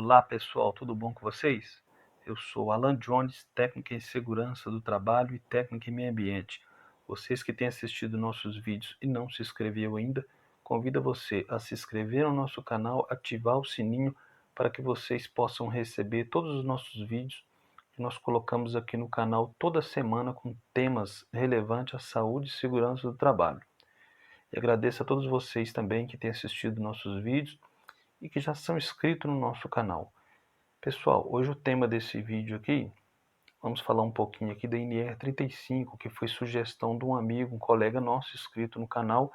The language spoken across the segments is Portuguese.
Olá pessoal, tudo bom com vocês? Eu sou Alan Jones, técnico em segurança do trabalho e técnico em meio ambiente. Vocês que têm assistido nossos vídeos e não se inscreveu ainda, convido você a se inscrever no nosso canal, ativar o sininho para que vocês possam receber todos os nossos vídeos que nós colocamos aqui no canal toda semana com temas relevantes à saúde e segurança do trabalho. E agradeço a todos vocês também que têm assistido nossos vídeos e que já são inscritos no nosso canal. Pessoal, hoje o tema desse vídeo aqui, vamos falar um pouquinho aqui da NR35, que foi sugestão de um amigo, um colega nosso inscrito no canal,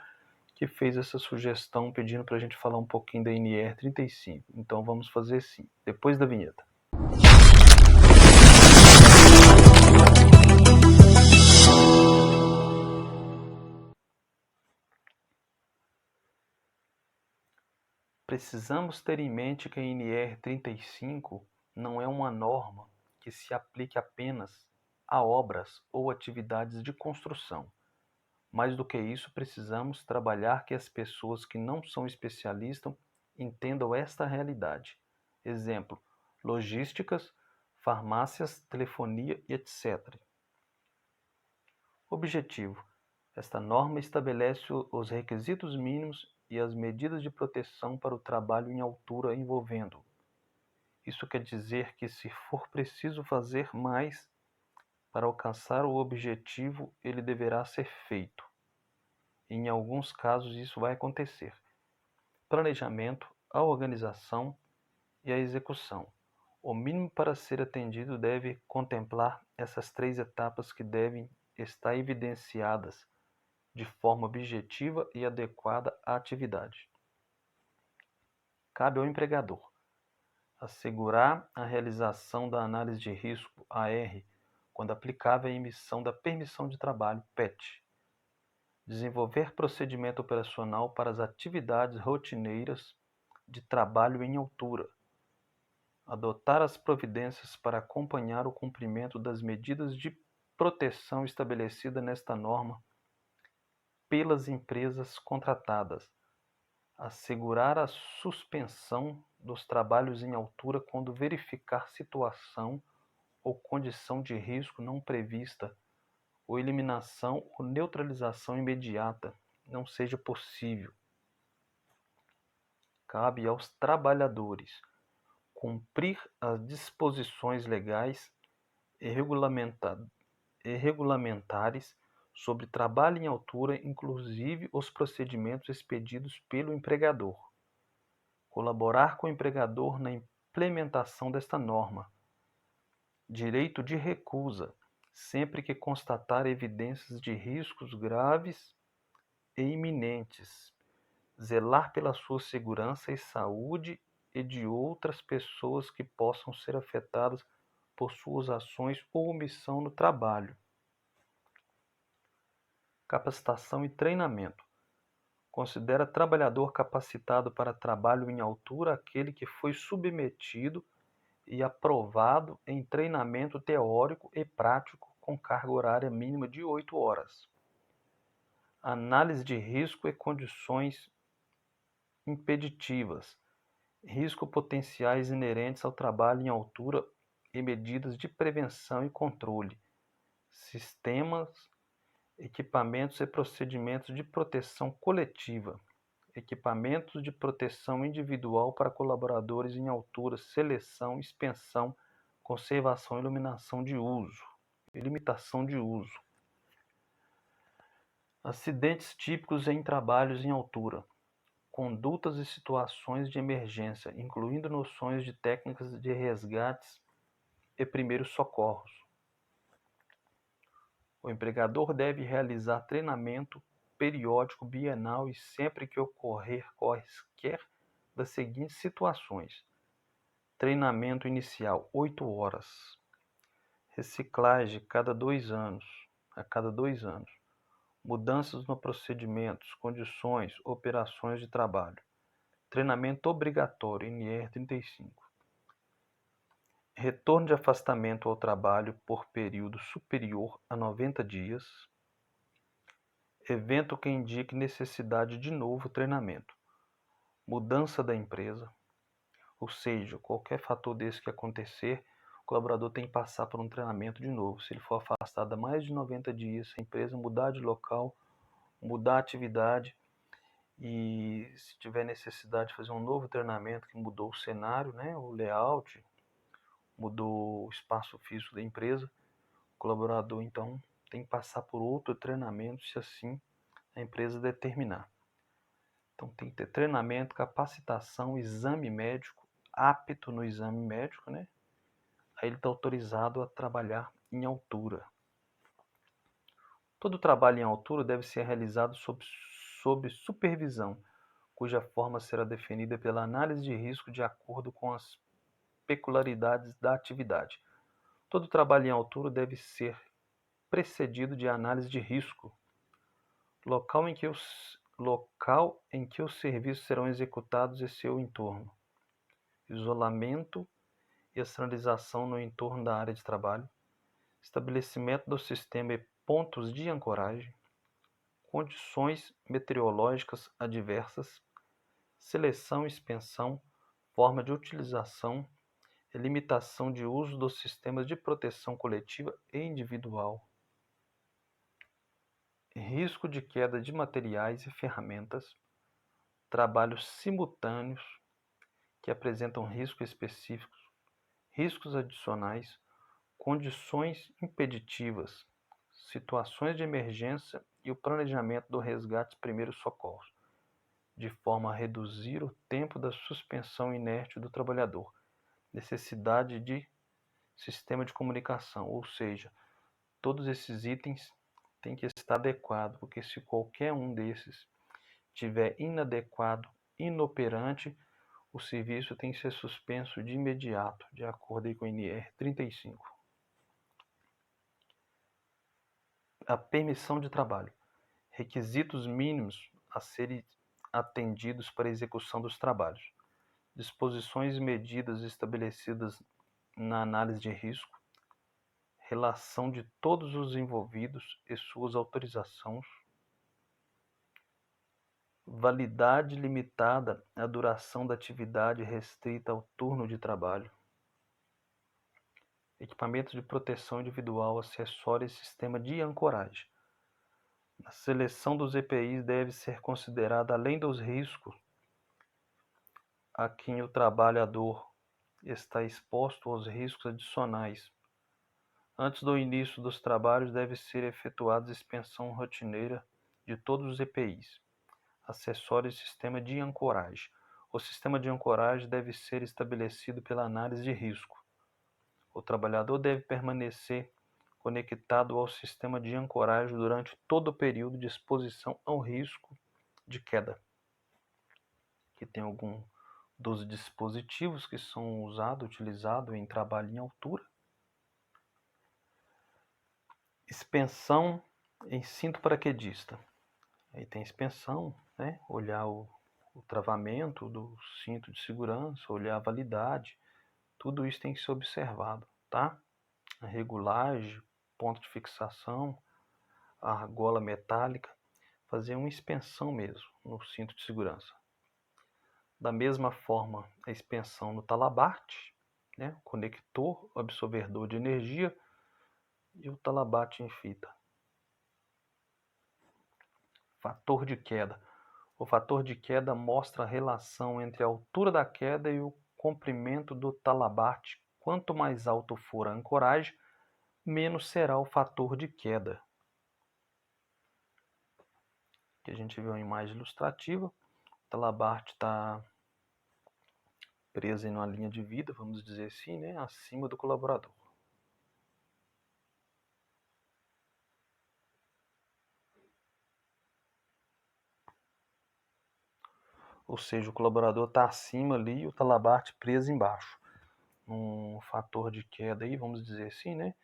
que fez essa sugestão pedindo para a gente falar um pouquinho da NR35. Então vamos fazer sim, depois da vinheta. Precisamos ter em mente que a NR35 não é uma norma que se aplique apenas a obras ou atividades de construção. Mais do que isso, precisamos trabalhar que as pessoas que não são especialistas entendam esta realidade. Exemplo, logísticas, farmácias, telefonia e etc. Objetivo: esta norma estabelece os requisitos mínimos e as medidas de proteção para o trabalho em altura envolvendo. Isso quer dizer que, se for preciso fazer mais para alcançar o objetivo, ele deverá ser feito. Em alguns casos, isso vai acontecer. Planejamento, a organização e a execução. O mínimo para ser atendido deve contemplar essas três etapas que devem estar evidenciadas de forma objetiva e adequada à atividade. Cabe ao empregador assegurar a realização da análise de risco AR quando aplicável à emissão da permissão de trabalho PET. Desenvolver procedimento operacional para as atividades rotineiras de trabalho em altura. Adotar as providências para acompanhar o cumprimento das medidas de proteção estabelecidas nesta norma pelas empresas contratadas. Assegurar a suspensão dos trabalhos em altura quando verificar situação ou condição de risco não prevista ou eliminação ou neutralização imediata não seja possível. Cabe aos trabalhadores cumprir as disposições legais e regulamentares sobre trabalho em altura, inclusive os procedimentos expedidos pelo empregador. Colaborar com o empregador na implementação desta norma. Direito de recusa, sempre que constatar evidências de riscos graves e iminentes. Zelar pela sua segurança e saúde e de outras pessoas que possam ser afetadas por suas ações ou omissão no trabalho. Capacitação e treinamento. Considera trabalhador capacitado para trabalho em altura aquele que foi submetido e aprovado em treinamento teórico e prático com carga horária mínima de 8 horas. Análise de risco e condições impeditivas. Riscos potenciais inerentes ao trabalho em altura e medidas de prevenção e controle. Sistemas, equipamentos e procedimentos de proteção coletiva. Equipamentos de proteção individual para colaboradores em altura, seleção, expensão, conservação e limitação de uso. Acidentes típicos em trabalhos em altura. Condutas e situações de emergência, incluindo noções de técnicas de resgates e primeiros socorros. O empregador deve realizar treinamento periódico bienal e sempre que ocorrer quaisquer das seguintes situações. Treinamento inicial, 8 horas. Reciclagem a cada 2 anos. Mudanças no procedimentos, condições, operações de trabalho. Treinamento obrigatório, NR35. Retorno de afastamento ao trabalho por período superior a 90 dias. Evento que indique necessidade de novo treinamento. Mudança da empresa. Ou seja, qualquer fator desse que acontecer, o colaborador tem que passar por um treinamento de novo. Se ele for afastado há mais de 90 dias, se a empresa mudar de local, mudar a atividade e se tiver necessidade de fazer um novo treinamento que mudou o cenário, né, o layout, mudou o espaço físico da empresa, o colaborador então tem que passar por outro treinamento se assim a empresa determinar. Então tem que ter treinamento, capacitação, exame médico, apto no exame médico, né? Aí ele está autorizado a trabalhar em altura. Todo trabalho em altura deve ser realizado sob supervisão, cuja forma será definida pela análise de risco de acordo com as peculiaridades da atividade. Todo trabalho em altura deve ser precedido de análise de risco. Local em que os serviços serão executados e seu entorno. Isolamento e a sinalização no entorno da área de trabalho. Estabelecimento do sistema e pontos de ancoragem. Condições meteorológicas adversas. Seleção e expensão. Forma de utilização e limitação de uso dos sistemas de proteção coletiva e individual. Risco de queda de materiais e ferramentas. Trabalhos simultâneos que apresentam riscos específicos, riscos adicionais, condições impeditivas, situações de emergência e o planejamento do resgate e primeiros socorros, de forma a reduzir o tempo da suspensão inerte do trabalhador. Necessidade de sistema de comunicação, ou seja, todos esses itens têm que estar adequados, porque se qualquer um desses estiver inadequado, inoperante, o serviço tem que ser suspenso de imediato, de acordo com o NR 35. A permissão de trabalho. Requisitos mínimos a serem atendidos para a execução dos trabalhos. Disposições e medidas estabelecidas na análise de risco. Relação de todos os envolvidos e suas autorizações. Validade limitada à duração da atividade restrita ao turno de trabalho. Equipamentos de proteção individual, acessórios e sistema de ancoragem. A seleção dos EPIs deve ser considerada além dos riscos a quem o trabalhador está exposto aos riscos adicionais. Antes do início dos trabalhos deve ser efetuada expensão rotineira de todos os EPIs, acessórios e sistema de ancoragem. O sistema de ancoragem deve ser estabelecido pela análise de risco. O trabalhador deve permanecer conectado ao sistema de ancoragem durante todo o período de exposição ao risco de queda. Aqui tem algum dos dispositivos que são utilizados em trabalho em altura. Expensão em cinto paraquedista. Aí tem expensão, né? Olhar o travamento do cinto de segurança, olhar a validade. Tudo isso tem que ser observado, tá? A regulagem, ponto de fixação, a argola metálica, fazer uma expensão mesmo no cinto de segurança. Da mesma forma, a expensão no talabarte, né? Conector, absorvedor de energia e o talabarte em fita. Fator de queda. O fator de queda mostra a relação entre a altura da queda e o comprimento do talabarte. Quanto mais alto for a ancoragem, menos será o fator de queda. Aqui a gente vê uma imagem ilustrativa. O talabarte está preso em uma linha de vida, vamos dizer assim, né, acima do colaborador. Ou seja, o colaborador está acima ali e o talabarte preso embaixo. Um fator de queda aí, vamos dizer assim, né?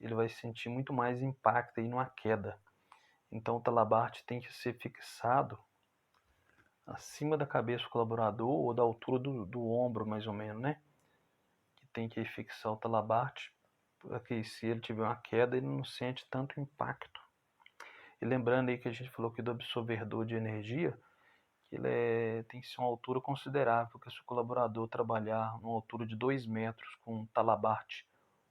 Ele vai sentir muito mais impacto aí numa queda. Então o talabarte tem que ser fixado acima da cabeça do colaborador ou da altura do ombro, mais ou menos, né? Que tem que fixar o talabarte para que se ele tiver uma queda, ele não sente tanto impacto. E lembrando aí que a gente falou aqui do absorvedor de energia, que tem que ser uma altura considerável, porque se o colaborador trabalhar numa altura de 2 metros com talabarte,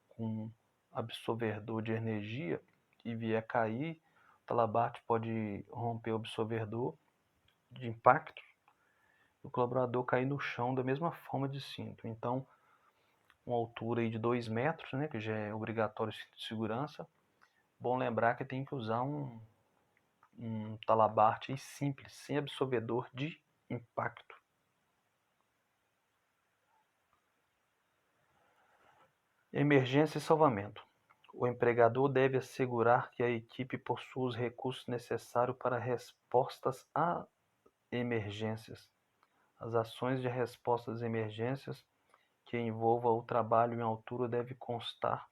com absorvedor de energia, e vier cair, o talabarte pode romper o absorvedor de impacto, e o colaborador cair no chão da mesma forma de cinto. Então, uma altura aí de 2 metros, né, que já é obrigatório cinto de segurança. Bom lembrar que tem que usar um talabarte simples, sem absorvedor de impacto. Emergência e salvamento. O empregador deve assegurar que a equipe possui os recursos necessários para respostas a emergências. As ações de resposta às emergências que envolvam o trabalho em altura devem constar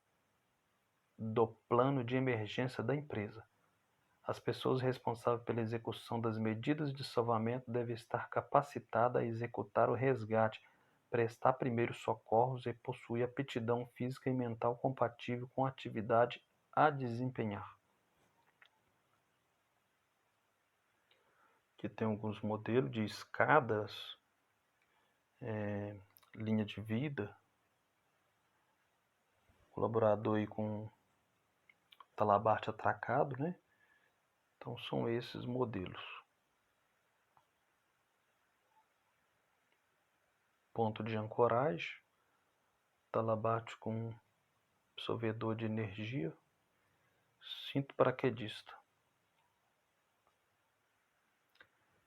do plano de emergência da empresa. As pessoas responsáveis pela execução das medidas de salvamento devem estar capacitadas a executar o resgate, prestar primeiros socorros e possuir aptidão física e mental compatível com a atividade a desempenhar. Aqui tem alguns modelos de escadas, linha de vida, colaborador aí com talabarte atracado, né? Então são esses modelos. Ponto de ancoragem, talabarte com absorvedor de energia, cinto paraquedista.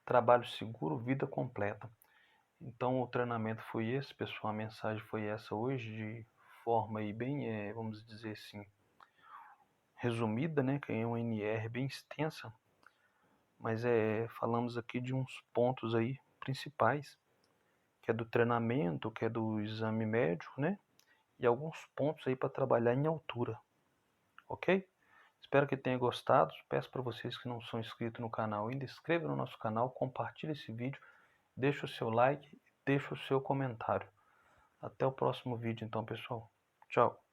Trabalho seguro, vida completa. Então o treinamento foi esse, pessoal, a mensagem foi essa hoje, de forma aí bem, vamos dizer assim, resumida, né, que é uma NR bem extensa, mas falamos aqui de uns pontos aí principais, que é do treinamento, que é do exame médico, né, e alguns pontos aí para trabalhar em altura, ok? Espero que tenha gostado. Peço para vocês que não são inscritos no canal ainda, inscrevam no nosso canal, compartilhe esse vídeo, deixe o seu like, deixe o seu comentário. Até o próximo vídeo então, pessoal. Tchau.